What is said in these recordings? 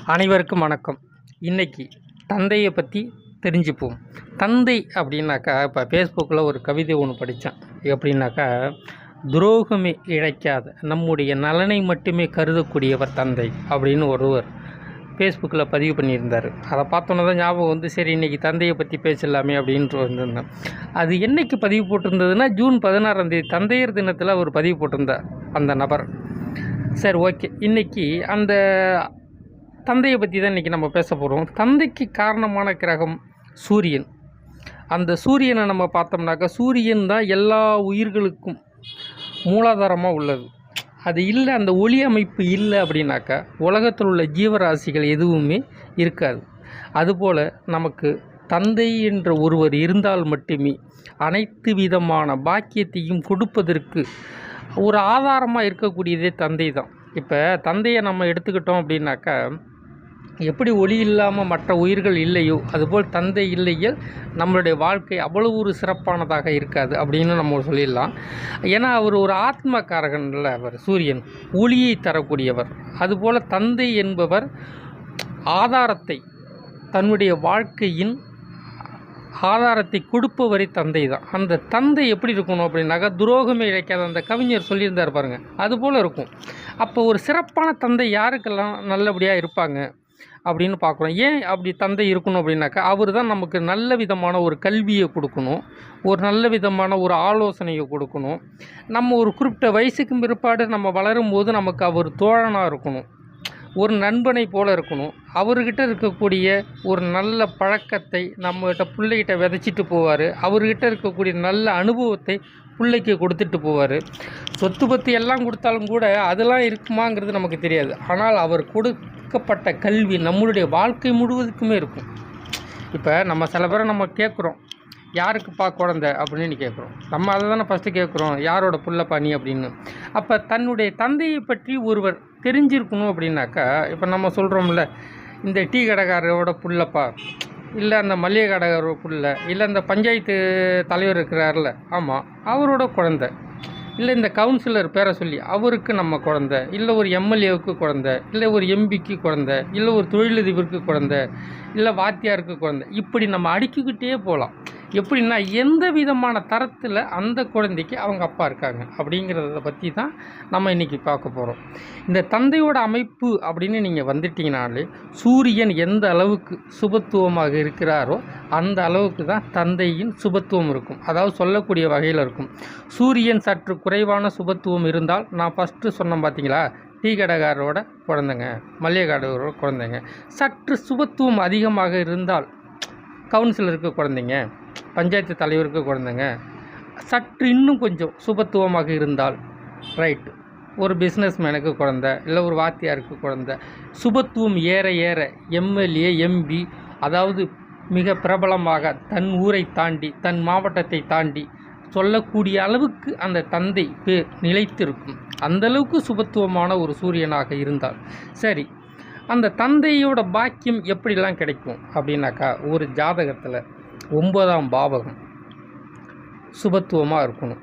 அனைவருக்கும் வணக்கம். இன்றைக்கி தந்தையை பற்றி தெரிஞ்சுப்போம். தந்தை அப்படின்னாக்கா, இப்போ ஃபேஸ்புக்கில் ஒரு கவிதை ஒன்று படித்தேன். எப்படின்னாக்கா, துரோகமே இழைக்காத நம்முடைய நலனை மட்டுமே கருதக்கூடியவர் தந்தை அப்படின்னு ஒருவர் ஃபேஸ்புக்கில் பதிவு பண்ணியிருந்தார். அதை பார்த்தோன்னே தான் ஞாபகம் வந்து, சரி இன்றைக்கி தந்தையை பற்றி பேசலாமே அப்படின்ட்டு வந்திருந்தேன். அது என்றைக்கு பதிவு போட்டிருந்ததுன்னா, ஜூன் 16 தந்தையர் தினத்தில் அவர் பதிவு போட்டிருந்தார் அந்த நபர். சரி, ஓகே. இன்றைக்கி அந்த தந்தையை பற்றி தான் இன்றைக்கி நம்ம பேச போகிறோம். தந்தைக்கு காரணமான கிரகம் சூரியன். அந்த சூரியனை நம்ம பார்த்தோம்னாக்கா, சூரியன் தான் எல்லா உயிர்களுக்கும் மூலாதாரமாக உள்ளது. அது இல்லை, அந்த ஒளி அமைப்பு இல்லை அப்படின்னாக்கா உலகத்தில் உள்ள ஜீவராசிகள் எதுவுமே இருக்காது. அதுபோல் நமக்கு தந்தை என்ற ஒருவர் இருந்தால் மட்டுமே அனைத்து விதமான பாக்கியத்தையும் கொடுப்பதற்கு ஒரு ஆதாரமாக இருக்கக்கூடியதே தந்தை தான். இப்போ தந்தையை நம்ம எடுத்துக்கிட்டோம் அப்படின்னாக்கா, எப்படி ஒளி இல்லாமல் மற்ற உயிர்கள் இல்லையோ அதுபோல் தந்தை இல்லையில் நம்மளுடைய வாழ்க்கை அவ்வளவு ஒரு சிறப்பானதாக இருக்காது அப்படின்னு நம்ம சொல்லிடலாம். ஏன்னா அவர் ஒரு ஆத்மகாரகன் இல்லை, அவர் சூரியன் ஒளியை தரக்கூடியவர். அதுபோல் தந்தை என்பவர் ஆதாரத்தை, தன்னுடைய வாழ்க்கையின் ஆதாரத்தை கொடுப்பவரை தந்தை தான். அந்த தந்தை எப்படி இருக்கணும் அப்படின்னாக்கா, துரோகமே இழைக்காத அந்த கவிஞர் சொல்லியிருந்தார் பாருங்கள், அதுபோல் இருக்கும். அப்போ ஒரு சிறப்பான தந்தை யாருக்கெல்லாம் நல்லபடியாக இருப்பாங்க அப்படின்னு பார்க்குறோம். ஏன் அப்படி தந்தை இருக்கணும் அப்படின்னாக்கா, அவர் தான் நமக்கு நல்ல விதமான ஒரு கல்வியை கொடுக்கணும், ஒரு நல்ல விதமான ஒரு ஆலோசனையை கொடுக்கணும். நம்ம ஒரு குறிப்பிட்ட வயசுக்கு பிற்பாடு நம்ம வளரும்போது நமக்கு அவர் தோழனாக இருக்கணும், ஒரு நண்பனை போல் இருக்கணும். அவர்கிட்ட இருக்கக்கூடிய ஒரு நல்ல பழக்கத்தை நம்மகிட்ட பிள்ளைகிட்ட விதைச்சிட்டு போவார். அவர்கிட்ட இருக்கக்கூடிய நல்ல அனுபவத்தை பிள்ளைக்கு கொடுத்துட்டு போவார். சொத்து பற்றி எல்லாம் கொடுத்தாலும் கூட அதெல்லாம் இருக்குமாங்கிறது நமக்கு தெரியாது. ஆனால் அவர் கொடுக்கப்பட்ட கல்வி நம்மளுடைய வாழ்க்கை முழுவதுக்குமே இருக்கும். இப்போ நம்ம சில பேரை நம்ம கேட்குறோம், யாருக்குப்பா குழந்தை அப்படின்னு கேட்குறோம். நம்ம அதை தானே ஃபஸ்ட்டு கேட்குறோம், யாரோட புள்ளப்பா நீ அப்படின்னு. அப்போ தன்னுடைய தந்தையை பற்றி ஒருவர் தெரிஞ்சிருக்கணும் அப்படின்னாக்கா, இப்போ நம்ம சொல்கிறோம்ல, இந்த டீ கடைக்காரரோட புள்ளப்பா, இல்லை அந்த மளிகை கடைக்காரரோட புள்ள, இல்லை இந்த பஞ்சாயத்து தலைவர் இருக்கிறார்ல, ஆமாம் அவரோட குழந்தை, இல்லை இந்த கவுன்சிலர் பேரை சொல்லி அவருக்கு நம்ம குழந்தை, இல்லை ஒரு எம்எல்ஏவுக்கு குழந்தை, இல்லை ஒரு எம்பிக்கு குழந்தை, இல்லை ஒரு தொழிலதிபருக்கு குழந்தை, இல்லை வாத்தியாருக்கு குழந்தை, இப்படி நம்ம அடுக்கிக்கிட்டே போகலாம். எப்படின்னா, எந்த விதமான தரத்தில் அந்த குழந்தைக்கு அவங்க அப்பா இருக்காங்க அப்படிங்கிறத பற்றி தான் நம்ம இன்றைக்கி பார்க்க போகிறோம். இந்த தந்தையோட அமைப்பு அப்படின்னு நீங்கள் வந்துட்டிங்கனாலே, சூரியன் எந்த அளவுக்கு சுபத்துவமாக இருக்கிறாரோ அந்த அளவுக்கு தான் தந்தையின் சுபத்துவம் இருக்கும். அதாவது சொல்லக்கூடிய வகையில் இருக்கும். சூரியன் சற்று குறைவான சுபத்துவம் இருந்தால், நான் ஃபஸ்ட்டு சொன்னேன் பார்த்தீங்களா, டீ கடைக்காரரோட குழந்தைங்க, மளிகை கடைக்காரரோட குழந்தைங்க. சற்று சுபத்துவம் அதிகமாக இருந்தால், கவுன்சிலருக்கு குழந்தைங்க, பஞ்சாயத்து தலைவருக்கு குழந்தைங்க. சற்று இன்னும் கொஞ்சம் சுபத்துவமாக இருந்தால், ரைட், ஒரு பிஸ்னஸ் மேனுக்கு குழந்தை, இல்லை ஒரு வாத்தியாருக்கு குழந்தை. சுபத்துவம் ஏற ஏற எம்எல்ஏ, எம்பி, அதாவது மிக பிரபலமாக தன் ஊரை தாண்டி, தன் மாவட்டத்தை தாண்டி சொல்லக்கூடிய அளவுக்கு அந்த தந்தை பேர் நிலைத்திருக்கும். அந்தளவுக்கு சுபத்துவமான ஒரு சூரியனாக இருந்தால் சரி. அந்த தந்தையோட பாக்கியம் எப்படிலாம் கிடைக்கும் அப்படின்னாக்கா, ஒரு ஜாதகத்தில் 9ஆம் பாவகம் சுபத்துவமாக இருக்கணும்,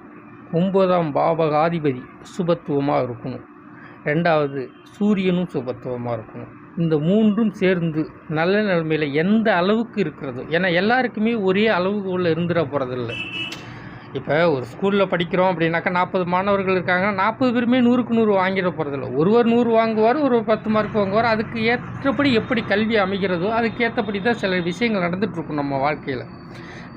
9ஆம் பாவகாதிபதி சுபத்துவமாக இருக்கணும், 2வது சூரியனும் சுபத்துவமாக இருக்கணும். இந்த 3ம் சேர்ந்து நல்ல நிலைமையில் எந்த அளவுக்கு இருக்கிறதோ, ஏன்னா எல்லாருக்குமே ஒரே அளவுக்குள்ள இருந்துட போகிறதில்ல. இப்போ ஒரு ஸ்கூலில் படிக்கிறோம் அப்படின்னாக்கா 40 மாணவர்கள் இருக்காங்கன்னா 40 பேருமே 100க்கு 100 வாங்கிட போகிறதில்ல. ஒருவர் 100 வாங்குவார், ஒரு 10 மார்க் வாங்குவார். அதுக்கு ஏற்றபடி எப்படி கல்வி அமைகிறதோ அதுக்கு ஏற்றபடி தான் சில விஷயங்கள் நடந்துகிட்ருக்கும் நம்ம வாழ்க்கையில்.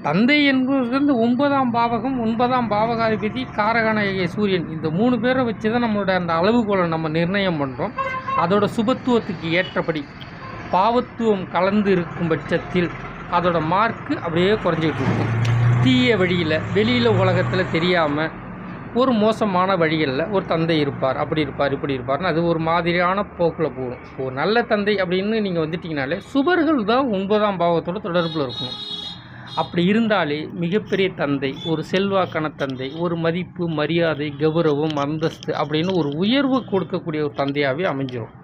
தந்தை என்பது 9ஆம் பாவகம், 9ஆம் பாவகாதிபதி, காரகனாகிய சூரியன், இந்த 3 பேரை வச்சு தான் நம்மளோட அந்த அளவுகோலை நம்ம நிர்ணயம் பண்ணுறோம். அதோட சுபத்துவத்துக்கு ஏற்றபடி பாவத்துவம் கலந்து இருக்கும் பட்சத்தில் அதோட மார்க்கு அப்படியே குறைஞ்சிக்கிட்டு இருக்கும். தீய வழியில், வெளியில் உலகத்தில் தெரியாமல் ஒரு மோசமான வழிகளில் ஒரு தந்தை இருப்பார், அப்படி இருப்பார், இப்படி இருப்பார்னு அது ஒரு மாதிரியான போக்கில் போகும். ஒரு நல்ல தந்தை அப்படின்னு நீங்கள் வந்துட்டிங்கனாலே சுபர்கள் தான் 9ஆம் பாவத்தோட தொடர்பில் இருக்கணும். அப்படி இருந்தாலே மிகப்பெரிய தந்தை, ஒரு செல்வாக்கான தந்தை, ஒரு மதிப்பு, மரியாதை, கௌரவம், அந்தஸ்து அப்படின்னு ஒரு உயர்வு கொடுக்கக்கூடிய ஒரு தந்தையாகவே அமைஞ்சிடும்.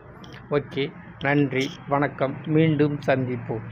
ஓகே, நன்றி, வணக்கம், மீண்டும் சந்திப்போம்.